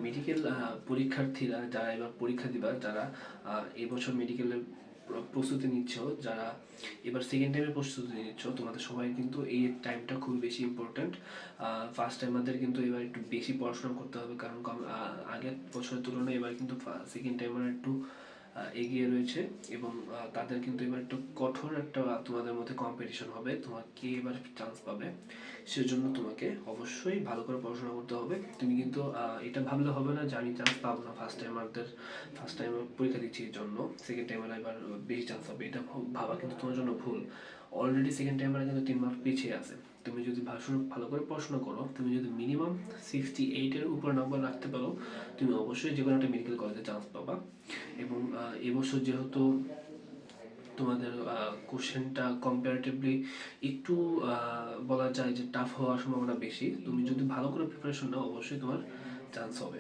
Medical পরীক্ষার্থীরা যারা এবার পরীক্ষা দিবা, যারা এবছর মেডিকেলের প্রস্তুতি নিচ্ছ, যারা এবার সেকেন্ড টাইমের প্রস্তুতি নিচ্ছ, তোমাদের সবাই কিন্তু এই টাইমটা খুব বেশি ইম্পর্ট্যান্ট। ফার্স্ট টাইমারদের কিন্তু এবার একটু বেশি পড়াশোনা করতে হবে, কারণ আগের বছরের তুলনায় এবার কিন্তু সেকেন্ড টাইমার একটু এগিয়ে রয়েছে, এবং তাদের কিন্তু এবার একটু কঠোর একটা তোমাদের মধ্যে কম্পিটিশন হবে, তোমার কে এবার চান্স পাবে। সেজন্য তোমাকে অবশ্যই ভালো করে পড়াশোনা করতে হবে। তুমি কিন্তু এটা ভাবলে হবে না যে আমি চান্স পাবো না, ফার্স্ট টাইম পরীক্ষা দিচ্ছি এই জন্য সেকেন্ড টাইমে এবার বেশি চান্স হবে, এটা ভাবা কিন্তু তোমার জন্য ভুল। অলরেডি সেকেন্ড টাইমে কিন্তু 3 মার্ক পিছিয়ে আছে। তুমি যদি ভালো করে পড়াশোনা করো, তুমি যদি মিনিমাম 68-এর উপর নাম্বার রাখতে পারো, তুমি অবশ্যই যে কোনো একটা মেডিকেল কলেজে চান্স পাবা। এবং এবছর যেহেতু তোমাদের কোশ্চেনটা কম্পারেটিভলি একটু বলা যায় যে টাফ হওয়ার সম্ভাবনা বেশি, তুমি যদি ভালো করে প্রিপারেশন নাও অবশ্যই তোমার চান্স হবে।